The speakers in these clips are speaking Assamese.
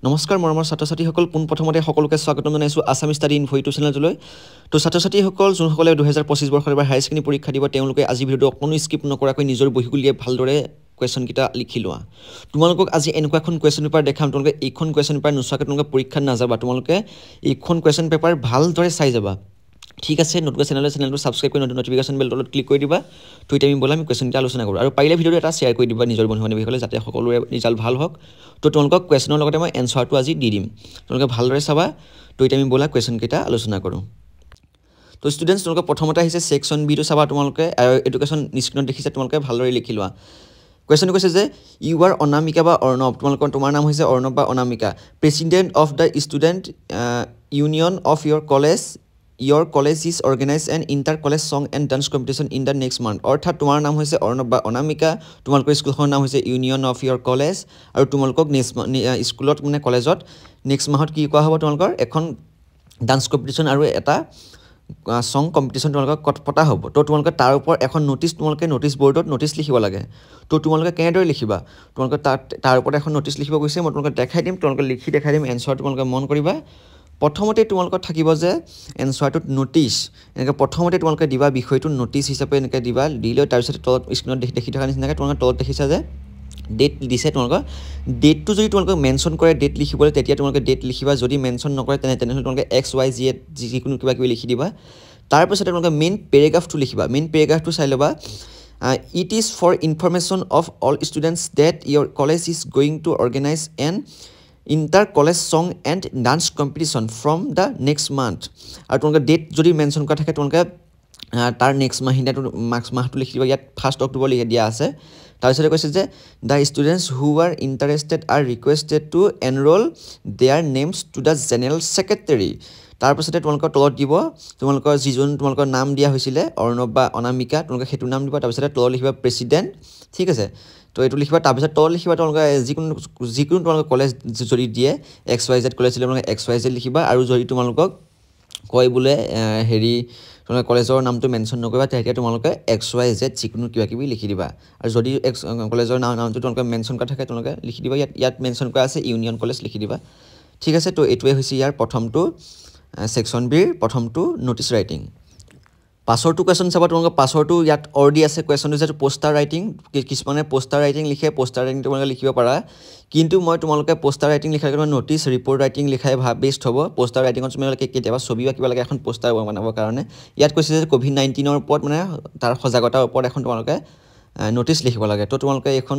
নমস্কাৰ মৰমৰ ছাত্ৰ-ছাত্ৰীসকল পোনপ্ৰথমতে সকলোকে স্বাগতম জনাইছোঁ আসাম ষ্টাডি ইনফো ইউটিউব চেনেললৈ তো ছাত্ৰ-ছাত্ৰীসকল যোনসকলে 2025 বৰ্ষৰ এবাৰ হায়াৰ ছেকেণ্ডাৰী পৰীক্ষা দিব তেওঁলোকে আজি ভিডিঅ'টো অকণো স্কিপ নকৰাকৈ নিজৰ বহিগুলিয়ে ভালদৰে কুৱেশ্যনকেইটা লিখি লোৱা তোমালোকক আজি এনেকুৱা এখন কুৱেশ্যন পেপাৰ দেখাম তোমালোকে এইখন কুৱেশ্যন পেপাৰ নোচোৱাকৈ তোমালোকে পৰীক্ষাত নাযাবা তোমালোকে এইখন কুৱেশ্যন পেপাৰ ভালদৰে চাই যাবা ঠিক আছে নতুন চেনেলটো সাবস্ক্ৰাইব কৰি নটিফিকেশ্যন বেল তলত ক্লিক কৰি দিবা তো এতিয়া আমি বলা আমি কুৱেশ্যনটা আলোচনা কৰোঁ আৰু পাৰিলে ভিডিঅ'টো এটা শ্বেয়াৰ কৰি দিবা নিজৰ বন্ধু-বান্ধৱীসকলে যাতে সকলোৰে ৰিজাল্ট ভাল হওক তো তোমালোকক কুৱেশ্যনৰ লগতে মই এনসাৰটো আজি দি দিম তোমালোকে ভালদৰে চাবা তো এতিয়া আমি বলা কুৱেশ্যনকেইটা আলোচনা কৰোঁ তো ষ্টুডেণ্টছ তোমালোকে প্ৰথমতে আহিছে সেকশন বি টো চাবা তোমালোকে এডুকেশ্যন স্ক্ৰীনত দেখিছা তোমালোকে ভালদৰে লিখি লোৱা কুৱেশ্যনটো কৈছে যে ইউ আৰ অনামিকা বা অৰ্ণৱ তোমালোকৰ তোমাৰ নাম হৈছে অৰ্ণৱ বা Anamika president of the student union of your college is organized an inter-college song and dance competition in the next month অৰ্থাৎ তোমাৰ নাম হৈছে অৰ্ণৱ বা অনামিকা তোমালোকৰ স্কুলখনৰ নাম হৈছে ইউনিয়ন অফ your college আৰু তোমালোকক স্কুলত মানে কলেজত নেক্সট মাহত কি কোৱা হ'ব তোমালোকৰ এখন ডান্স কম্পিটিশ্যন আৰু এটা সং কম্পিটিশ্যন তোমালোকক পতা হ'ব তো তোমালোকে তাৰ ওপৰত এখন তোমালোকে নোটিছ বৰ্ডত নোটিছ লিখিব লাগে তো তোমালোকে কেনেদৰে লিখিবা তোমালোকে তাৰ ওপৰত এখন নোটিছ লিখিব গৈছে মই তোমালোকক দেখাই দিম তোমালোকে লিখি দেখাই দিম এনসাৰ তোমালোকে মন কৰিবা প্ৰথমতে তোমালোকৰ থাকিব যে এনসাৰটোত নোটিছ এনেকৈ প্ৰথমতে তোমালোকে দিবা বিষয়টো নোটিছ হিচাপে এনেকৈ দিবা দিলৈ তাৰপিছত তলত স্ক্ৰীনত দেখি থকা নিচিনাকৈ তোমালোকে তলত দেখিছা যে ডেট দিছে তোমালোকৰ ডেটটো যদি তোমালোকে মেনশ্যন কৰে ডেট লিখিবলৈ তেতিয়া তোমালোকে ডেট লিখিবা যদি মেনশ্যন নকৰে তেনেহ'লে তোমালোকে XYZ যিকোনো কিবা কিবি লিখি দিবা তাৰপিছতে তোমালোকে মেইন পেৰেগ্ৰাফটো লিখিবা মেইন পেৰেগ্ৰাফটো চাই ল'বা it is for information of all students that your college is going to organise an inter-college song and dance competition from the next month আৰু তোমালোকে ডেট যদি মেনশ্যন কৰা থাকে তোমালোকে তাৰ নেক্সট মাহটো লিখি দিবা ইয়াত 1 অক্টোবৰ লিখি দিয়া আছে তাৰপিছতে কৈছে যে the students who are interested are requested to enrol their names to the general secretary তাৰপিছতে তোমালোকৰ তলত দিব তোমালোকৰ যিজন তোমালোকৰ নাম দিয়া হৈছিলে অৰ্ণৱ বা অনামিকা তোমালোকে সেইটো নাম দিবা তাৰপিছতে তলত লিখিবা প্ৰেচিডেণ্ট ঠিক আছে তো এইটো লিখিবা তাৰপিছত তলত লিখিবা তোমালোকে যিকোনো তোমালোকে কলেজ যদি দিয়ে XYZ কলেজ দিলে তোমালোকে XYZ লিখিবা আৰু যদি তোমালোকক কয় বোলে হেৰি তোমালোকে কলেজৰ নামটো মেনশ্যন নকৰিবা তেতিয়া তোমালোকে XYZ যিকোনো কিবা কিবি লিখি দিবা আৰু যদি কলেজৰ নামটো তোমালোকে মেনশ্যন কৰা থাকে তোমালোকে লিখি দিবা ইয়াত মেনশ্যন কৰা আছে ইউনিয়ন কলেজ লিখি দিবা ঠিক আছে তো এইটোৱে হৈছে ইয়াৰ প্ৰথমটো সেকশন বিৰ প্ৰথমটো নোটিছ ৰাইটিং পাছৰটো কুৱেশ্যন চাবা তোমালোকে পাছৰটো ইয়াত অৰ্ডি আছে কুৱেশ্যনটো যে পোষ্টাৰ ৰাইটিং কিছুমানে পোষ্টাৰ ৰাইটিং লিখে পোষ্টাৰ ৰাইটিং তোমালোকে লিখিব পাৰা কিন্তু মই তোমালোকে পোষ্টাৰ ৰাইটিং লিখাৰ কাৰণে নোটিছ ৰিপৰ্ট ৰাইটিং লিখাই বেষ্ট হ'ব পোষ্টাৰ ৰাইটিঙত তোমালোকে কেতিয়াবা ছবি বা কিবা লাগে এখন পোষ্টাৰ বনাবৰ কাৰণে ইয়াত কৈছে যে COVID-19 ওপৰত মানে তাৰ সজাগতাৰ ওপৰত এখন তোমালোকে নোটিছ লিখিব লাগে তো তোমালোকে এখন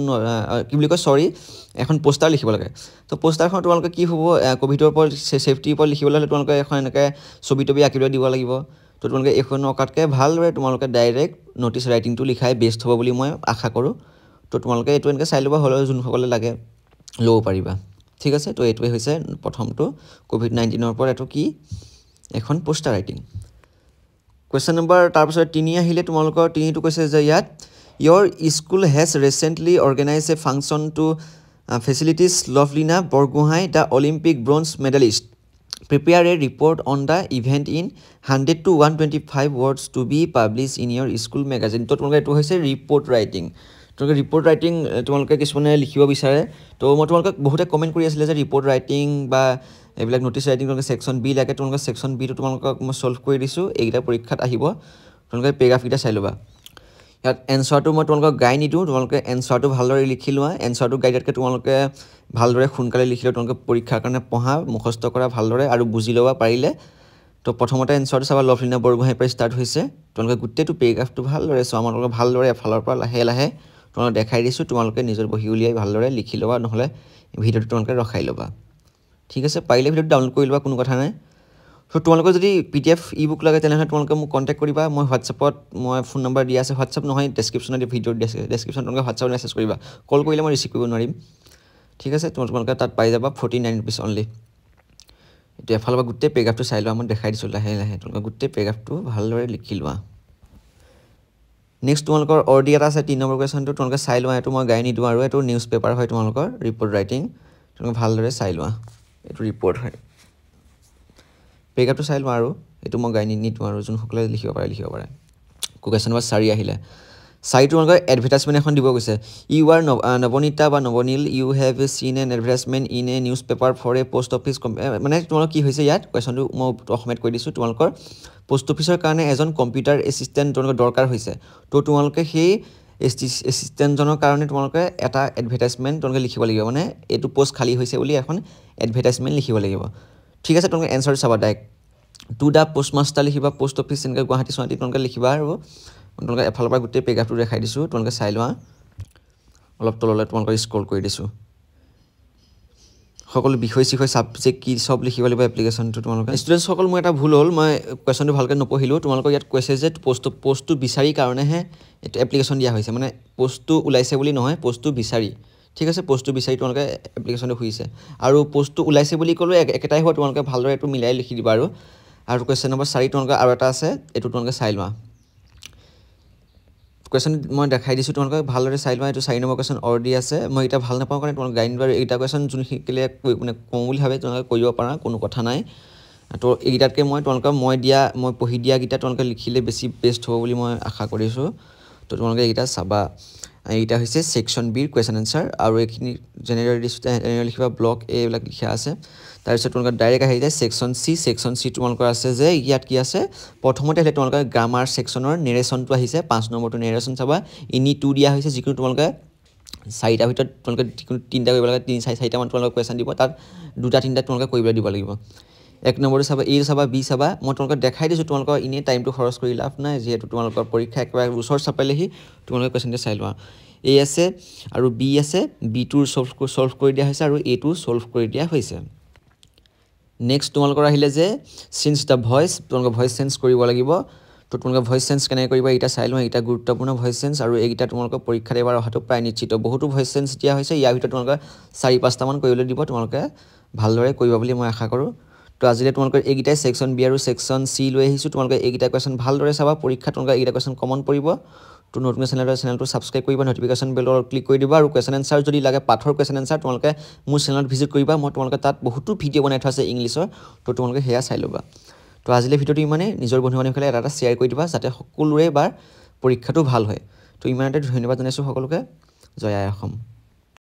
কি বুলি কয় এখন পোষ্টাৰ লিখিব লাগে তো পোষ্টাৰখন তোমালোকে কি হ'ব ক'ভিডৰ ওপৰত ছেফটিৰ ওপৰত লিখিবলৈ হ'লে তোমালোকে এখন এনেকৈ ছবি আঁকিবলৈ দিব লাগিব তো তোমালোকে এখন অকাতকৈ ভালদৰে তোমালোকে ডাইৰেক্ট নোটিছ ৰাইটিংটো লিখাই বেষ্ট হ'ব বুলি মই আশা কৰোঁ তো তোমালোকে এইটো এনেকৈ চাই ল'বা হ'লেও যোনসকলে লাগে ল'ব পাৰিবা ঠিক আছে তো এইটোৱে হৈছে প্ৰথমটো COVID-19 ওপৰত এইটো কি এখন পোষ্টাৰ ৰাইটিং কুৱেশ্যন নম্বৰ তাৰপিছত 3 আহিলে তোমালোকৰ 3টো কৈছে যে ইয়াত your school has recently organized a function to facilities Lovelina Borgohai the Olympic bronze medalist prepare a report on the event in 100 to 125 words to be published in your school magazine তো তোমালোকে এইটো হৈছে ৰিপৰ্ট ৰাইটিং তোমালোকে ৰিপৰ্ট ৰাইটিং তোমালোকে কিছুমানে লিখিব বিচাৰে তো মই তোমালোকে বহুতে কমেণ্ট কৰি আছিলে যে ৰিপৰ্ট ৰাইটিং বা এইবিলাক নোটিছ ৰাইটিং তোমালোকে সেকশন বি লাগে তোমালোকে সেকশন বি টো তোমালোকক মই সলভ কৰি দিছোঁ এইকেইটা পৰীক্ষাত আহিব তোমালোকে পেৰাগ্ৰাফকেইটা চাই ল'বা ইয়াত এনসাৰটো মই তোমালোকক গাই নিদিওঁ তোমালোকে এনসাৰটো ভালদৰে লিখি লোৱা এনসাৰটো গাইডতকৈ তোমালোকে ভালদৰে সোনকালে লিখিলে তোমালোকে পৰীক্ষাৰ কাৰণে পঢ়া মুখস্থ কৰা ভালদৰে আৰু বুজি ল'বা পাৰিলে তো প্ৰথমতে এনসাৰটো চাবা লভলিনা বৰগোহাঁইৰ পৰা ষ্টাৰ্ট হৈছে তোমালোকে গোটেইটো পেৰাগ্ৰাফটো ভালদৰে চোৱা তোমালোকে ভালদৰে এফালৰ পৰা লাহে লাহে তোমালোকে দেখাই দিছোঁ তোমালোকে নিজৰ বহি উলিয়াই ভালদৰে লিখি ল'বা নহ'লে ভিডিঅ'টো তোমালোকে ৰখাই ল'বা ঠিক আছে পাৰিলে ভিডিঅ'টো ডাউনলোড কৰি ল'বা কোনো কথা নাই তো তোমালোকৰ যদি PDF ই-বুক লাগে তেনেহ'লে তোমালোকে মোক কণ্টেক্ট কৰিবা মই হোৱাটছএপত মই ফোন নম্বৰ দিয়া আছে হোৱাটছএপ নহয় ডেছক্ৰিপশ্যনত ভিডিঅ'ৰ ডেছক্ৰিপশ্যনত তোমালোকে হোৱাটছএপত মেছেজ কৰিবা কল কৰিলে মই ৰিচিভ কৰিব নোৱাৰিম ঠিক আছে তোমালোকে তাত পাই যাবা 49 ৰুপিজ অনলি এইটো এফালৰ পৰা গোটেই পেৰাগ্ৰাফটো চাই লোৱা মই দেখাই দিছোঁ লাহে লাহে তোমালোকে গোটেই পেৰাগ্ৰাফটো ভালদৰে লিখি লোৱা নেক্সট তোমালোকৰ অৰ্ডি এটা আছে 3 নম্বৰ কুৱেশ্যনটো তোমালোকে চাই লোৱা এইটো মই গাই নিদিওঁ আৰু এইটো নিউজ পেপাৰ হয় তোমালোকৰ ৰিপৰ্ট ৰাইটিং তোমালোকে ভালদৰে চাই লোৱা এইটো ৰিপৰ্ট হয় পেৰাগ্ৰাফটো চাই লোৱা আৰু এইটো মই গাই নিদিওঁ আৰু যোনসকলে লিখিব পাৰে কুৱেশ্যন নম্বৰ 4 আহিলে চাৰি তোমালোকৰ এডভাৰটাইজমেণ্ট এখন দিব গৈছে ইউ আৰ নৱনীতা বা Nabanil you have seen an advertisement in a newspaper for a post office মানে তোমালোকৰ কি হৈছে ইয়াত কুৱেশ্যনটো মই অসমীয়াত কৈ দিছোঁ তোমালোকৰ পোষ্ট অফিচৰ কাৰণে এজন কম্পিউটাৰ এছিষ্টেণ্ট তোমালোকৰ দৰকাৰ হৈছে তো তোমালোকে সেই এছিষ্টেণ্টজনৰ কাৰণে তোমালোকে এটা এডভাৰটাইজমেণ্ট তোমালোকে লিখিব লাগিব মানে এইটো পোষ্ট খালী হৈছে বুলি এখন এডভাৰটাইজমেণ্ট লিখিব লাগিব ঠিক আছে তোমালোকে এনচাৰ চাবা ডাইৰেক্ট টু দ্য পোষ্টমাষ্টাৰ লিখিবা পোষ্ট অফিচ এনেকৈ গুৱাহাটী চুৱাহাটী তোমালোকে লিখিবা আৰু তোমালোকে এফালৰ পৰা গোটেই পেগাফটো দেখাই দিছোঁ তোমালোকে চাই লোৱা অলপ তললৈ তোমালোকে স্ক্ৰল কৰি দিছোঁ সকলো বিষয় চিষয় ছাবজেক্ট কি সব লিখিব লাগিব এপ্লিকেশ্যনটো তোমালোকে ষ্টুডেণ্টসকল মোৰ এটা ভুল হ'ল মই কুৱেশ্যনটো ভালকৈ নপঢ়িলোঁ তোমালোকক ইয়াত কৈছে যে পোষ্টটো বিচাৰি কাৰণেহে এইটো এপ্লিকেশ্যন দিয়া হৈছে মানে পোষ্টটো ওলাইছে বুলি নহয় পোষ্টটো বিচাৰি ঠিক আছে পোষ্টটো বিচাৰি তোমালোকে এপ্লিকেশ্যনটো খুজিছে আৰু পোষ্টটো ওলাইছে বুলি ক'লেও একেটাই হ'ব তোমালোকে ভালদৰে এইটো মিলাই লিখি দিবা আৰু কুৱেশ্যন নম্বৰ 4 তোমালোকে আৰু এটা আছে এইটো তোমালোকে চাই লোৱা কুৱেশ্যন মই দেখাই দিছোঁ তোমালোকে ভালদৰে চাই লোৱা এইটো 4 নম্বৰ কুৱেশ্যন অলৰেডি আছে মই এটা ভাল নাপাওঁ কাৰণে তোমালোকে গাইড বাৰু এইটা কুৱেশ্যন যোন শিকিলে মানে কওঁ বুলি ভাবে তোমালোকে কৰিব পাৰা কোনো কথা নাই তো এইকেইটাতকৈ মই পঢ়ি দিয়াকেইটা তোমালোকে লিখিলে বেছি বেষ্ট হ'ব বুলি মই আশা কৰিছোঁ তো তোমালোকে এইকেইটা চাবা এইটা হৈছে সেকশন বিৰ কুৱেশ্যন আনসাৰ আৰু এইখিনি জেনেৰেল লিখিবা ব্লক এইবিলাক লিখা আছে তাৰপিছত তোমালোকে ডাইৰেক্ট আহি যায় সেকশন সি তোমালোকৰ আছে যে ইয়াত কি আছে প্ৰথমতে হ'লে তোমালোকে গ্ৰামাৰ সেকশনৰ নেৰেশ্যনটো আহিছে 5 নম্বৰটো নেৰেশ্যন চাবা ইনি 2 দিয়া হৈছে যিকোনো তোমালোকে 4টা ভিতৰত তোমালোকে তিনিটা কৰিব লাগে 3-4টা মান তোমালোকে কুৱেশ্যন দিব তাত 2-3টা তোমালোকে কৰিবলৈ দিব লাগিব 1 নম্বৰটো চাবা এ চাবা বি চাবা মই তোমালোকক দেখাই দিছোঁ তোমালোকৰ ইনে টাইমটো খৰচ কৰি লাভ নাই যিহেতু তোমালোকৰ পৰীক্ষা একেবাৰে ওচৰ চাপালেহি তোমালোকে কুৱেশ্যনটো চাই লোৱা এ আছে আৰু বি আছে বিটো সলভ কৰি দিয়া হৈছে আৰু এটো সলভ কৰি দিয়া হৈছে নেক্সট তোমালোকৰ আহিলে যে সিন্স দ্য ভয়েস তোমালোকে ভয়েস চেঞ্জ কৰিব লাগিব তো তোমালোকে ভয়েস চেঞ্জ কেনেকৈ কৰিবা এটা চাই লোৱা এটা গুৰুত্বপূৰ্ণ ভয়েস চেঞ্জ আৰু এইটা তোমালোকৰ পৰীক্ষাত এবাৰ অহাটো প্ৰায় নিশ্চিত বহুতো ভয়েস চেঞ্জ দিয়া হৈছে ইয়াৰ ভিতৰত তোমালোকে 4-5টা মান কৰিবলৈ দিব তোমালোকে ভালদৰে কৰিবা বুলি মই আশা কৰোঁ তো আজিলে তোমালোকৰ এইকেইটাই সেকশন বি আৰু সেকশন সি লৈ আহিছোঁ তোমালোকে এইকেইটা কুৱেশ্যন ভালদৰে চাবা পৰীক্ষা তোমালোকে এইকেইটা কুৱেশ্যন কমন পৰিব তো নতুন চেনেলটো সাবস্ক্ৰাইব কৰিবা নটিফিকেশ্যন বেলৰ ক্লিক কৰি দিবা আৰু কুৱেশ্যন আনসাৰ যদি লাগে পাঠৰ কুৱেশ্যন আনসাৰ তোমালোকে মোৰ চেনেলত ভিজিট কৰিবা মই তোমালোকে তাত বহুতো ভিডিঅ' বনাই থোৱা আছে ইংলিছৰ তো তোমালোকে সেয়া চাই ল'বা তো আজিলে ভিডিঅ'টো ইমানে নিজৰ বন্ধু বান্ধৱীসকলে এটা শ্বেয়াৰ কৰি দিবা যাতে সকলোৰে বাৰ পৰীক্ষাটো ভাল হয় তো ইমানতে ধন্যবাদ জনাইছোঁ সকলোকে জয় আই অসম